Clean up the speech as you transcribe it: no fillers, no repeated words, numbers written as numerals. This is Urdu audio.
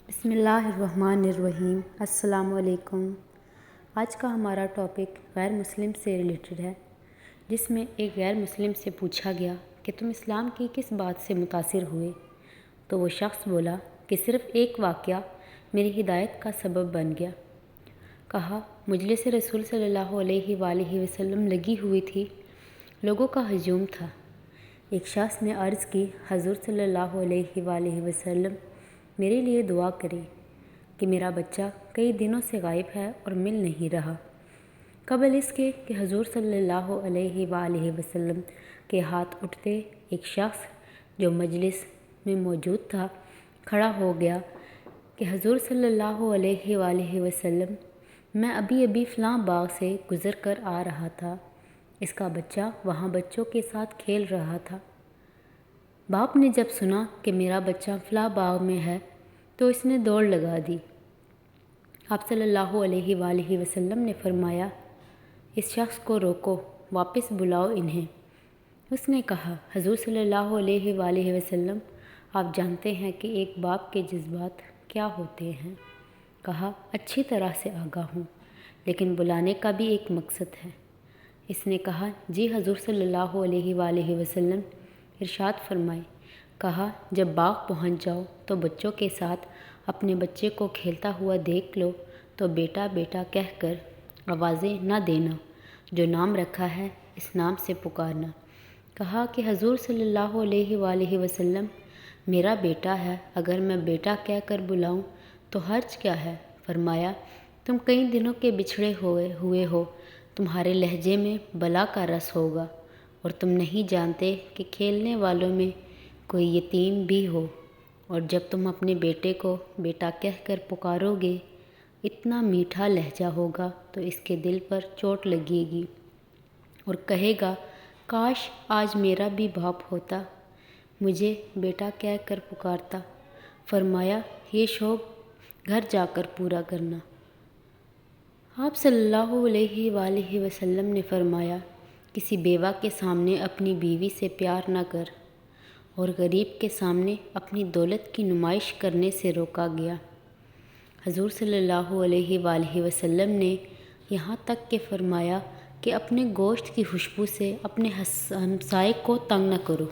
بسم اللہ الرحمن الرحیم۔ السلام علیکم۔ آج کا ہمارا ٹاپک غیر مسلم سے ریلیٹڈ ہے، جس میں ایک غیر مسلم سے پوچھا گیا کہ تم اسلام کی کس بات سے متاثر ہوئے؟ تو وہ شخص بولا کہ صرف ایک واقعہ میری ہدایت کا سبب بن گیا۔ کہا، مجلس رسول صلی اللہ علیہ وآلہ وسلم لگی ہوئی تھی، لوگوں کا ہجوم تھا۔ ایک شخص نے عرض کی، حضور صلی اللہ علیہ وآلہ وسلم میرے لیے دعا کریں کہ میرا بچہ کئی دنوں سے غائب ہے اور مل نہیں رہا۔ قبل اس کے کہ حضور صلی اللہ علیہ وآلہ وسلم کے ہاتھ اٹھتے، ایک شخص جو مجلس میں موجود تھا کھڑا ہو گیا کہ حضور صلی اللہ علیہ وآلہ وسلم، میں ابھی فلاں باغ سے گزر کر آ رہا تھا، اس کا بچہ وہاں بچوں کے ساتھ کھیل رہا تھا۔ باپ نے جب سنا کہ میرا بچہ فلاں باغ میں ہے تو اس نے دوڑ لگا دی۔ آپ صلی اللہ علیہ وآلہ وسلم نے فرمایا، اس شخص کو روکو، واپس بلاؤ انہیں۔ اس نے کہا، حضور صلی اللہ علیہ وآلہ وسلم، آپ جانتے ہیں کہ ایک باپ کے جذبات کیا ہوتے ہیں؟ کہا، اچھی طرح سے آگاہ ہوں، لیکن بلانے کا بھی ایک مقصد ہے۔ اس نے کہا، جی حضور صلی اللہ علیہ وآلہ وسلم، ارشاد فرمائیں۔ کہا، جب باغ پہنچ جاؤ تو بچوں کے ساتھ اپنے بچے کو کھیلتا ہوا دیکھ لو تو بیٹا بیٹا کہہ کر آوازیں نہ دینا، جو نام رکھا ہے اس نام سے پکارنا۔ کہا کہ حضور صلی اللہ علیہ وآلہ وسلم، میرا بیٹا ہے، اگر میں بیٹا کہہ کر بلاؤں تو حرج کیا ہے؟ فرمایا، تم کئی دنوں کے بچھڑے ہوئے ہو، تمہارے لہجے میں بلا کا رس ہوگا، اور تم نہیں جانتے کہ کھیلنے والوں میں کوئی یتیم بھی ہو، اور جب تم اپنے بیٹے کو بیٹا کہہ کر پکارو گے، اتنا میٹھا لہجہ ہوگا تو اس کے دل پر چوٹ لگے گی اور کہے گا، کاش آج میرا بھی باپ ہوتا، مجھے بیٹا کہہ کر پکارتا۔ فرمایا، یہ شوق گھر جا کر پورا کرنا۔ آپ صلی اللہ علیہ وآلہ وسلم نے فرمایا، کسی بیوہ کے سامنے اپنی بیوی سے پیار نہ کر، اور غریب کے سامنے اپنی دولت کی نمائش کرنے سے روکا گیا۔ حضور صلی اللہ علیہ وآلہ وسلم نے یہاں تک کہ فرمایا کہ اپنے گوشت کی خوشبو سے اپنے ہمسائے کو تنگ نہ کرو۔